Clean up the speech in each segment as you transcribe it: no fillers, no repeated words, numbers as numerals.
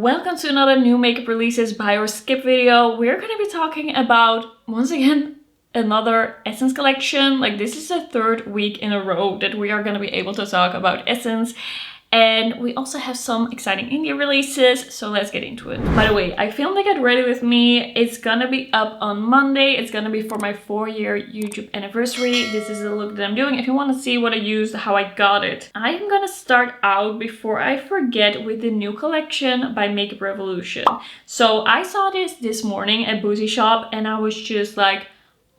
Welcome to another new makeup releases buy or skip video. We're going to be talking about, once again, another Essence collection. Like, this is the third week in a row that we are going to be able to talk about Essence. And we also have some exciting indie releases, so let's get into it. By the way, I filmed the Get Ready With Me. It's gonna be up on Monday. It's gonna be for my 4-year YouTube anniversary. This is the look that I'm doing. If you want to see what I used, how I got it. I'm gonna start out, before I forget, with the new collection by Makeup Revolution. So I saw this morning at Boozy Shop and I was just like,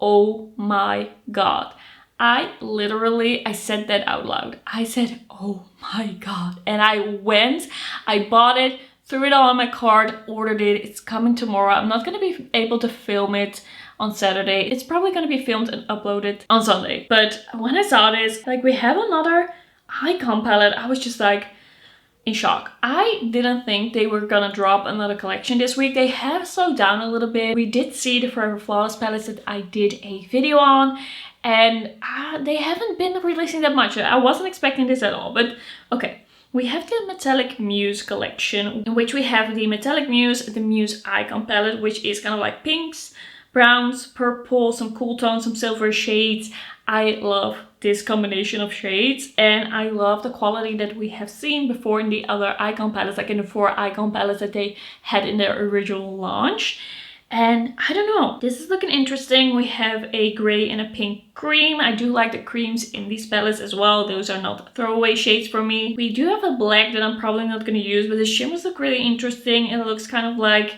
oh my god. I said that out loud. I said, oh my god. And I bought it, threw it all in my cart, ordered it. It's coming tomorrow. I'm not going to be able to film it on Saturday. It's probably going to be filmed and uploaded on Sunday. But when I saw this, like, we have another icon palette, I was just like in shock. I didn't think they were gonna drop another collection this week. They have slowed down a little bit. We did see the Forever Flawless palettes that I did a video on, and they haven't been releasing that much. I wasn't expecting this at all, but okay. We have the Metallic Muse collection, in which we have the Metallic Muse, the Muse Icon palette, which is kind of like pinks, browns, purple, some cool tones, some silver shades. I love this combination of shades, and I love the quality that we have seen before in the other icon palettes, like in the 4 icon palettes that they had in their original launch. And I don't know, this is looking interesting. We have a gray and a pink cream. I do like the creams in these palettes as well. Those are not throwaway shades for me. We do have a black that I'm probably not going to use, but the shimmers look really interesting. It looks kind of like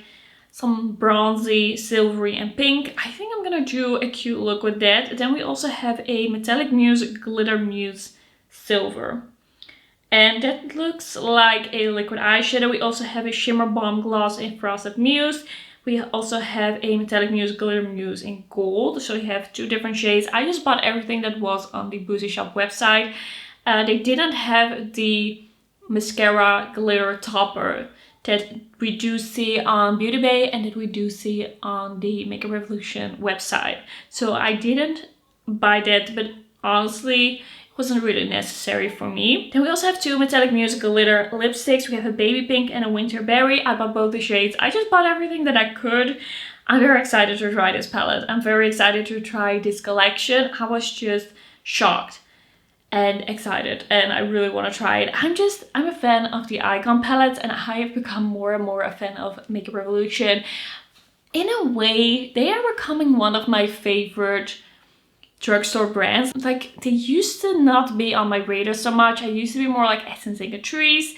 some bronzy, silvery, and pink. I think I'm gonna do a cute look with that. Then we also have a Metallic Muse Glitter Muse Silver. And that looks like a liquid eyeshadow. We also have a Shimmer Balm Gloss in Frosted Muse. We also have a Metallic Muse Glitter Muse in Gold. So we have 2 different shades. I just bought everything that was on the Boozy Shop website. They didn't have the mascara glitter topper that we do see on Beauty Bay and that we do see on the Makeup Revolution website. So I didn't buy that, but honestly, it wasn't really necessary for me. Then we also have 2 Metallic Muse glitter lipsticks. We have a baby pink and a winter berry. I bought both the shades. I just bought everything that I could. I'm very excited to try this palette. I'm very excited to try this collection. I was just shocked and excited, and I really want to try it. I'm a fan of the icon palettes, and I have become more and more a fan of Makeup Revolution. In a way, they are becoming one of my favorite drugstore brands. Like, they used to not be on my radar so much. I used to be more like Essence and Catrice,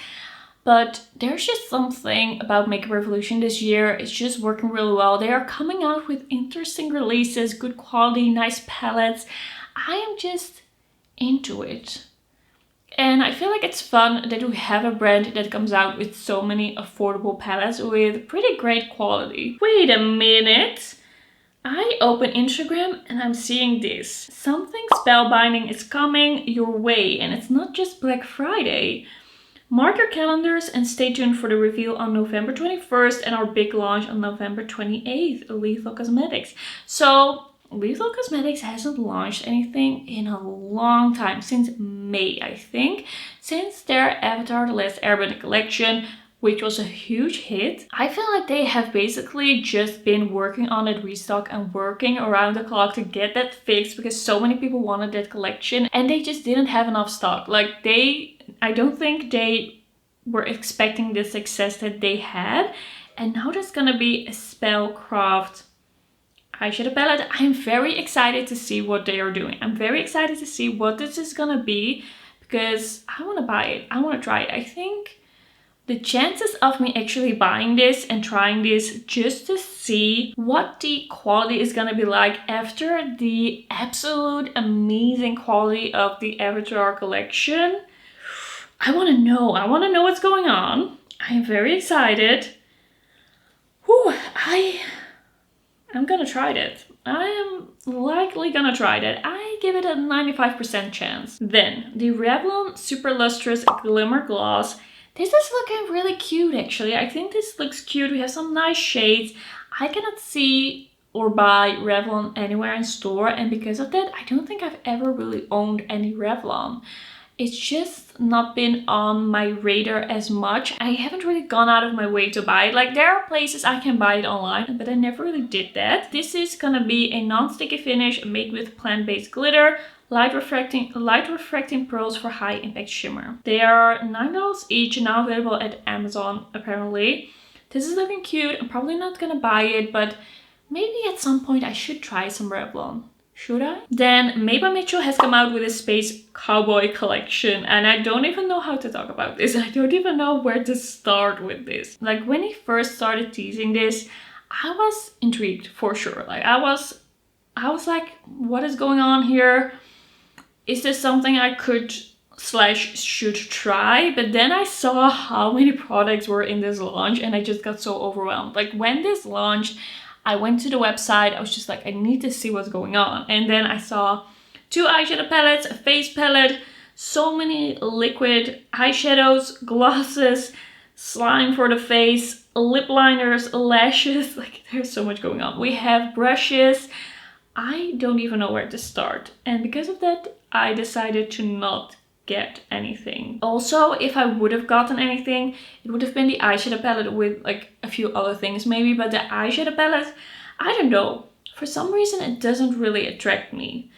but there's just something about Makeup Revolution this year. It's just working really well. They are coming out with interesting releases, good quality, nice palettes. I am just into it, and I feel like it's fun that we have a brand that comes out with so many affordable palettes with pretty great quality. Wait a minute, I open Instagram and I'm seeing this. Something spellbinding is coming your way, and it's not just Black Friday. Mark your calendars and stay tuned for the reveal on November 21st and our big launch on November 28th, Lethal Cosmetics. So Lethal Cosmetics hasn't launched anything in a long time, since May, I think, since their Avatar: The Last Airbender collection, which was a huge hit. I feel like they have basically just been working on that restock and working around the clock to get that fixed, because so many people wanted that collection and they just didn't have enough stock. Like, I don't think they were expecting the success that they had, and now there's gonna be a Spellcraft eyeshadow palette. I'm very excited to see what they are doing. I'm very excited to see what this is gonna be, because I want to buy it. I want to try it. I think the chances of me actually buying this and trying this just to see what the quality is gonna be like after the absolute amazing quality of the Avatar collection. I want to know. I want to know what's going on. I am very excited. Whew, I'm gonna try it. I am likely gonna try that. I give it a 95% chance. Then, the Revlon Super Lustrous Glimmer Gloss. This is looking really cute, actually. I think this looks cute. We have some nice shades. I cannot see or buy Revlon anywhere in store, and because of that, I don't think I've ever really owned any Revlon. it's just not been on my radar as much. I haven't really gone out of my way to buy it. Like, there are places I can buy it online, but I never really did that. This is gonna be a non-sticky finish made with plant-based glitter, light refracting pearls for high impact shimmer. They are $9 each, now available at Amazon apparently. This is looking cute. I'm probably not gonna buy it, but maybe at some point I should try some Revlon. Should I? Then Maeve by Mitchell has come out with a Space Cowboy collection, and I don't even know how to talk about this. I don't even know where to start with this. Like, when he first started teasing this, I was intrigued for sure. Like, I was like, what is going on here? Is this something I could / should try? But then I saw how many products were in this launch and I just got so overwhelmed. Like, when this launched, I went to the website, I was just like, I need to see what's going on. And then I saw 2 eyeshadow palettes, a face palette, so many liquid eyeshadows, glosses, slime for the face, lip liners, lashes. Like, there's so much going on. We have brushes. I don't even know where to start. And because of that, I decided to not get anything. Also, if I would have gotten anything, it would have been the eyeshadow palette with like a few other things maybe, but the eyeshadow palette, I don't know. For some reason, it doesn't really attract me.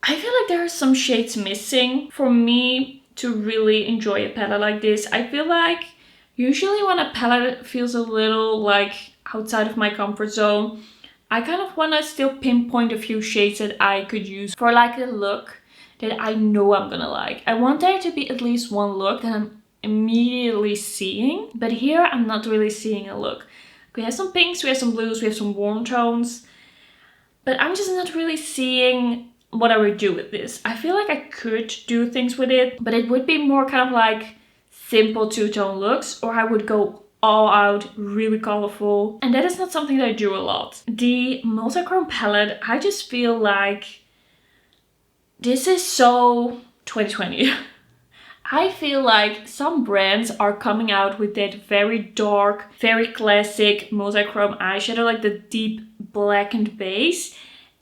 I feel like there are some shades missing for me to really enjoy a palette like this. I feel like usually when a palette feels a little like outside of my comfort zone, I kind of want to still pinpoint a few shades that I could use for like a look that I know I'm gonna like. I want there to be at least one look that I'm immediately seeing, but here I'm not really seeing a look. We have some pinks, we have some blues, we have some warm tones, but I'm just not really seeing what I would do with this. I feel like I could do things with it, but it would be more kind of like simple two-tone looks, or I would go all out, really colorful, and that is not something that I do a lot. The multichrome palette, I just feel like this is so 2020. I feel like some brands are coming out with that very dark, very classic multichrome eyeshadow, like the deep blackened base.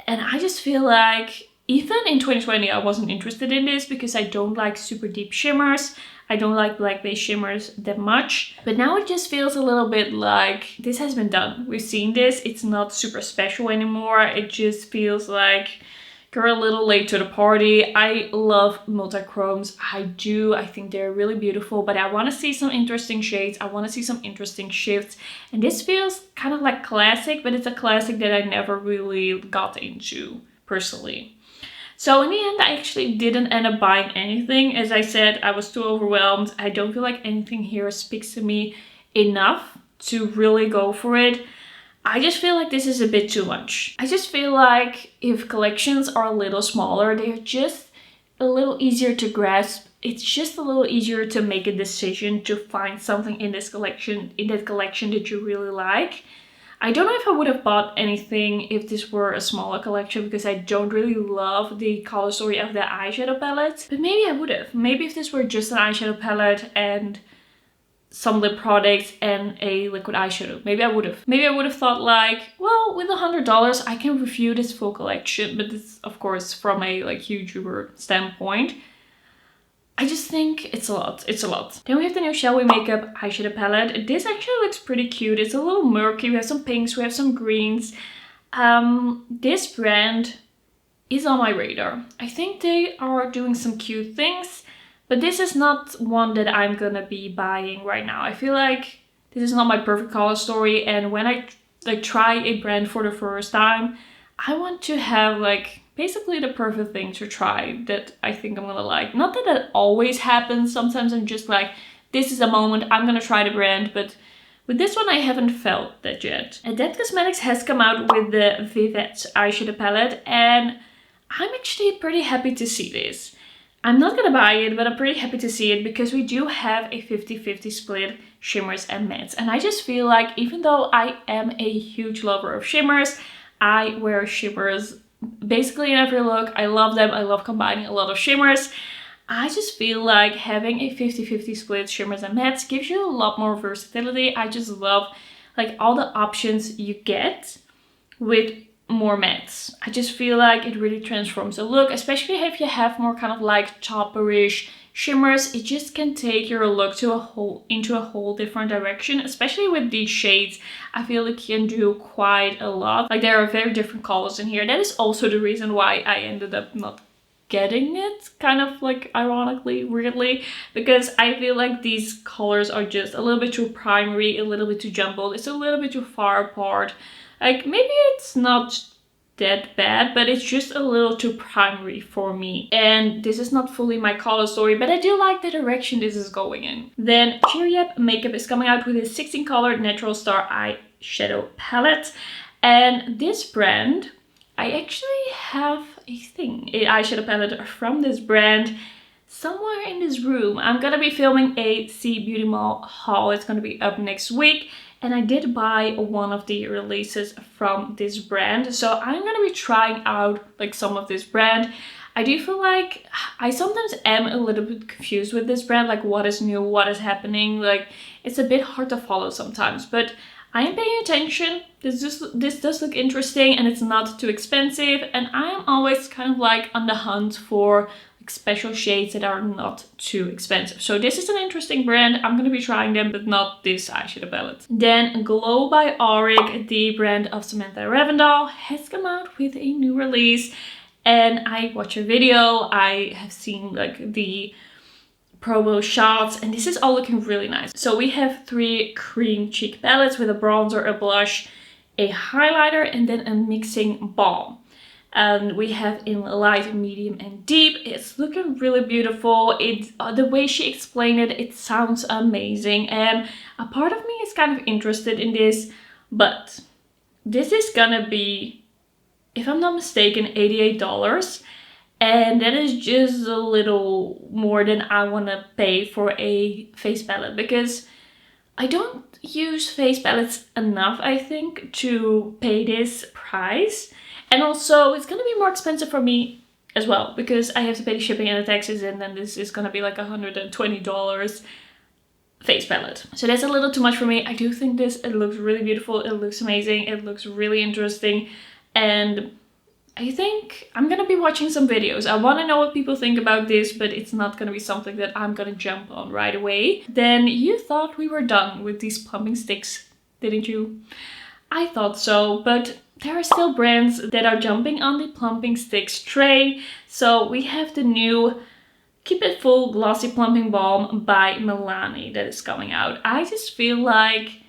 And I just feel like even in 2020, I wasn't interested in this because I don't like super deep shimmers. I don't like black base shimmers that much. But now it just feels a little bit like this has been done. We've seen this. It's not super special anymore. It just feels like you're a little late to the party. I love multichromes. I do. I think they're really beautiful, but I want to see some interesting shades. I want to see some interesting shifts. And this feels kind of like classic, but it's a classic that I never really got into personally. So in the end, I actually didn't end up buying anything. As I said, I was too overwhelmed. I don't feel like anything here speaks to me enough to really go for it. I just feel like this is a bit too much. I just feel like if collections are a little smaller, they're just a little easier to grasp. It's just a little easier to make a decision to find something in this collection, that you really like. I don't know if I would have bought anything if this were a smaller collection because I don't really love the color story of the eyeshadow palette. But maybe I would have. Maybe if this were just an eyeshadow palette and some lip products and a liquid eyeshadow, maybe I would have. Maybe I would have thought like, well, with $100 I can review this full collection, but it's of course from a like YouTuber standpoint. I just think it's a lot. It's a lot. Then we have the new Shellwe Makeup eyeshadow palette. This actually looks pretty cute. It's a little murky. We have some pinks, we have some greens. This brand is on my radar. I think they are doing some cute things, but this is not one that I'm gonna be buying right now. I feel like this is not my perfect color story, and when I like try a brand for the first time, I want to have like basically the perfect thing to try that I think I'm gonna like. Not that that always happens. Sometimes I'm just like, this is a moment, I'm gonna try the brand, but with this one I haven't felt that yet. Adept Cosmetics has come out with the Vivette eyeshadow palette, and I'm actually pretty happy to see this. I'm not gonna buy it, but I'm pretty happy to see it because we do have a 50-50 split shimmers and mattes. And I just feel like even though I am a huge lover of shimmers, I wear shimmers basically in every look. I love them. I love combining a lot of shimmers. I just feel like having a 50-50 split shimmers and mattes gives you a lot more versatility. I just love like all the options you get with more mattes. I just feel like it really transforms the look, especially if you have more kind of like topperish shimmers. It just can take your look to into a whole different direction, especially with these shades. I feel it can do quite a lot. Like there are very different colors in here. That is also the reason why I ended up not getting it, kind of like ironically, weirdly, because I feel like these colors are just a little bit too primary, a little bit too jumbled. It's a little bit too far apart. Like maybe it's not that bad, but it's just a little too primary for me. And this is not fully my color story, but I do like the direction this is going in. Then Cheeryep Makeup is coming out with a 16 color Natural Star eyeshadow palette. And this brand, I actually have a thing, an eyeshadow palette from this brand somewhere in this room. I'm gonna be filming a CBeautyMall haul. It's gonna be up next week. And I did buy one of the releases from this brand. So I'm gonna be trying out like some of this brand. I do feel like I sometimes am a little bit confused with this brand. Like what is new, what is happening. Like it's a bit hard to follow sometimes. But I am paying attention. This does look interesting and it's not too expensive. And I am always kind of like on the hunt for special shades that are not too expensive. So this is an interesting brand. I'm going to be trying them, but not this eyeshadow palette. Then Glow by Auric, the brand of Samantha Ravendal, has come out with a new release. And I watched a video. I have seen like the promo shots and this is all looking really nice. So we have 3 cream cheek palettes with a bronzer, a blush, a highlighter, and then a mixing balm. And we have in light, medium, and deep. It's looking really beautiful. The way she explained it, it sounds amazing. And a part of me is kind of interested in this, but this is gonna be, if I'm not mistaken, $88. And that is just a little more than I want to pay for a face palette, because I don't use face palettes enough, I think, to pay this price. And also it's gonna be more expensive for me as well, because I have to pay the shipping and the taxes, and then this is gonna be like $120 face palette. So that's a little too much for me. I do think it looks really beautiful. It looks amazing. It looks really interesting. And I think I'm gonna be watching some videos. I wanna know what people think about this, but it's not gonna be something that I'm gonna jump on right away. Then you thought we were done with these plumping sticks, didn't you? I thought so, but there are still brands that are jumping on the plumping sticks train. So we have the new Keep It Full Glossy Plumping Balm by Milani that is coming out. I just feel like,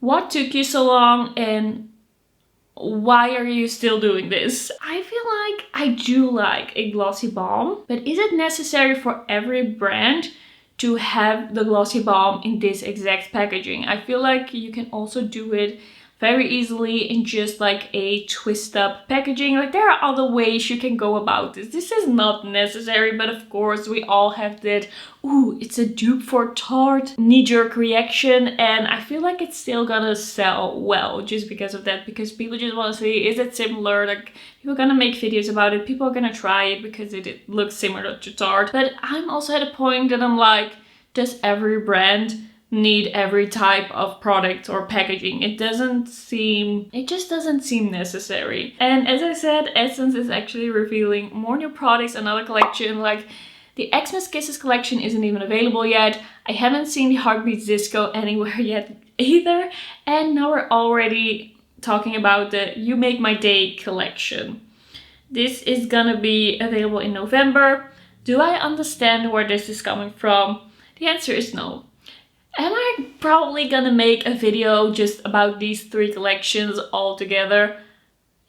what took you so long and why are you still doing this? I feel like I do like a glossy balm, but is it necessary for every brand to have the glossy balm in this exact packaging? I feel like you can also do it very easily in just like a twist up packaging. Like there are other ways you can go about this. This is not necessary, but of course we all have that, ooh, it's a dupe for Tarte knee-jerk reaction, and I feel like it's still gonna sell well just because of that, because people just want to see, is it similar? Like people are gonna make videos about it, people are gonna try it because it looks similar to Tarte. But I'm also at a point that I'm like, does every brand need every type of product or packaging? It just doesn't seem necessary. And as I said, Essence is actually revealing more new products, another collection. Like the Xmas Kisses collection isn't even available yet. I haven't seen the Heartbeats Disco anywhere yet either. And now we're already talking about the You Make My Day collection. This is gonna be available in November. Do I understand where this is coming from? The answer is no. Am I probably gonna make a video just about these 3 collections all together?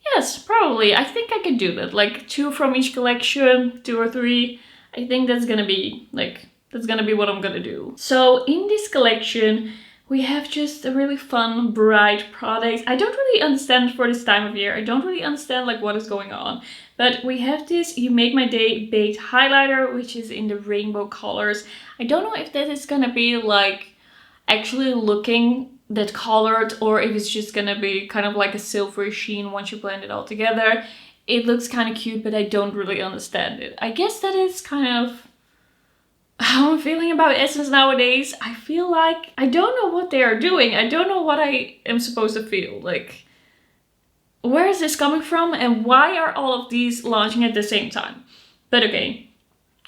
Yes, probably. I think I could do that. Like 2 from each collection, 2 or 3. I think that's gonna be what I'm gonna do. So in this collection, we have just a really fun, bright product. I don't really understand for this time of year. I don't really understand like what is going on. But we have this You Make My Day Baked Highlighter, which is in the rainbow colors. I don't know if that is gonna be like actually looking that colored, or if it's just gonna be kind of like a silvery sheen once you blend it all together. It looks kind of cute, but I don't really understand it. I guess that is kind of how I'm feeling about Essence nowadays. I feel like I don't know what they are doing. I don't know what I am supposed to feel. Like, where is this coming from and why are all of these launching at the same time? But okay.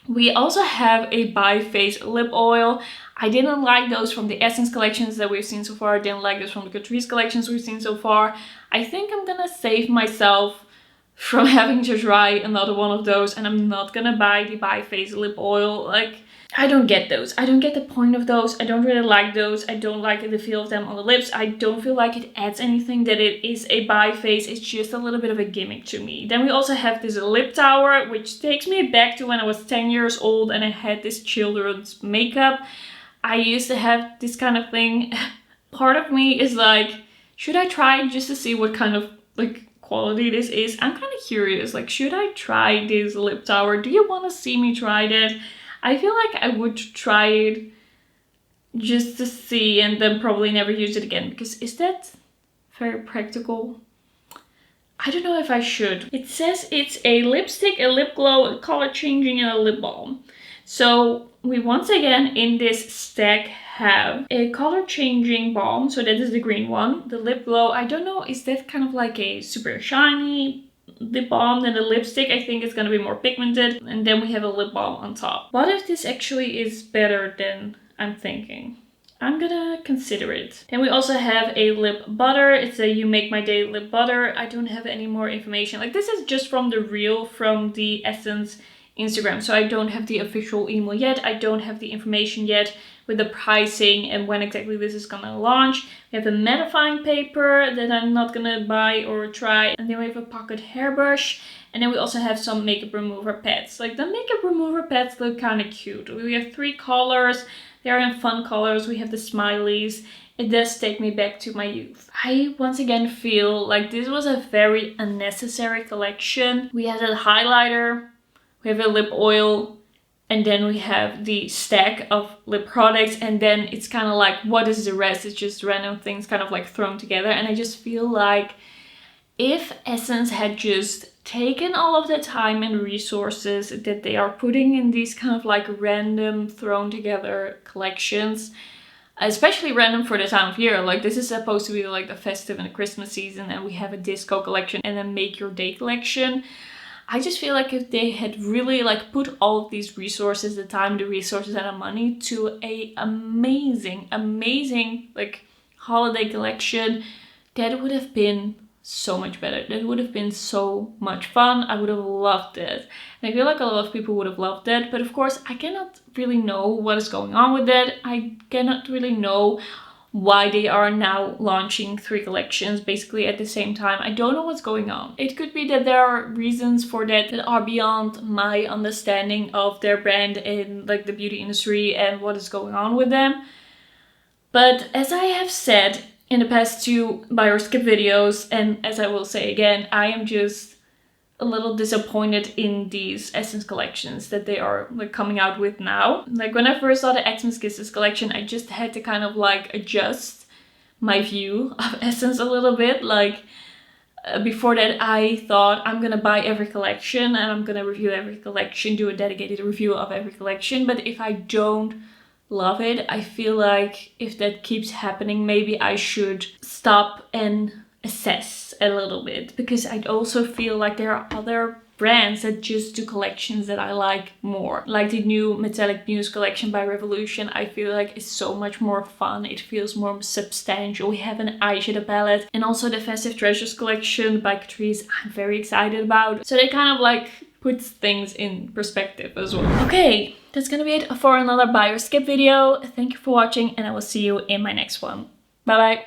We also have a by face lip oil. I didn't like those from the Essence collections that we've seen so far. I didn't like those from the Catrice collections we've seen so far. I think I'm gonna save myself from having to try another one of those, and I'm not gonna buy the by face lip oil. Like, I don't get those. I don't get the point of those. I don't really like those. I don't like the feel of them on the lips. I don't feel like it adds anything that it is a by face. It's just a little bit of a gimmick to me. Then we also have this lip tower, which takes me back to when I was 10 years old and I had this children's makeup. I used to have this kind of thing. Part of me is like, should I try it just to see what kind of like quality this is? I'm kind of curious. Like, should I try this lip tower? Do you want to see me try that? I feel like I would try it just to see and then probably never use it again, because is that very practical? I don't know if I should. It says it's a lipstick, a lip glow, a color changing, and a lip balm. So we once again in this stack have a color changing balm. So that is the green one. The lip glow, I don't know, is that kind of like a super shiny lip balm? Then the lipstick, I think it's gonna be more pigmented, and then we have a lip balm on top. What if this actually is better than I'm thinking? I'm gonna consider it. Then we also have a lip butter. It's a You Make My Day lip butter. I don't have any more information. Like, this is just from the reel from the Essence Instagram, so I don't have the official email yet. I don't have the information yet with the pricing and when exactly this is gonna launch. We have a mattifying paper that I'm not gonna buy or try. And then we have a pocket hairbrush. And then we also have some makeup remover pads. Like, the makeup remover pads look kind of cute. We have 3 colors. They are in fun colors. We have the smileys. It does take me back to my youth. I once again feel like this was a very unnecessary collection. We had a highlighter. We have a lip oil. And then we have the stack of lip products, and then it's kind of like, what is the rest? It's just random things kind of like thrown together. And I just feel like if Essence had just taken all of the time and resources that they are putting in these kind of like random thrown together collections, especially random for the time of year. Like, this is supposed to be like the festive and the Christmas season, and we have a disco collection and a make your day collection. I just feel like if they had really like put all of these resources, the time, the resources and the money to a amazing like holiday collection, that would have been so much better. That would have been so much fun. I would have loved it. And I feel like a lot of people would have loved it. But of course, I cannot really know what is going on with it. I cannot really know why they are now launching 3 collections basically at the same time. I don't know what's going on. It could be that there are reasons for that that are beyond my understanding of their brand in like the beauty industry and what is going on with them. But as I have said in the past 2 buy or skip videos, and as I will say again, I am just a little disappointed in these Essence collections that they are like coming out with now. Like, when I first saw the Xmas Kisses collection, I just had to kind of like adjust my view of Essence a little bit. Like, before that I thought, I'm gonna buy every collection and I'm gonna review every collection, do a dedicated review of every collection. But if I don't love it, I feel like if that keeps happening, maybe I should stop and assess a little bit, because I also feel like there are other brands that just do collections that I like more. Like the new Metallic Muse collection by Revolution, I feel like it's so much more fun. It feels more substantial. We have an eyeshadow palette, and also the Festive Treasures collection by Catrice I'm very excited about. So they kind of like puts things in perspective as well. Okay, that's gonna be it for another buy or skip video. Thank you for watching, and I will see you in my next one. Bye bye.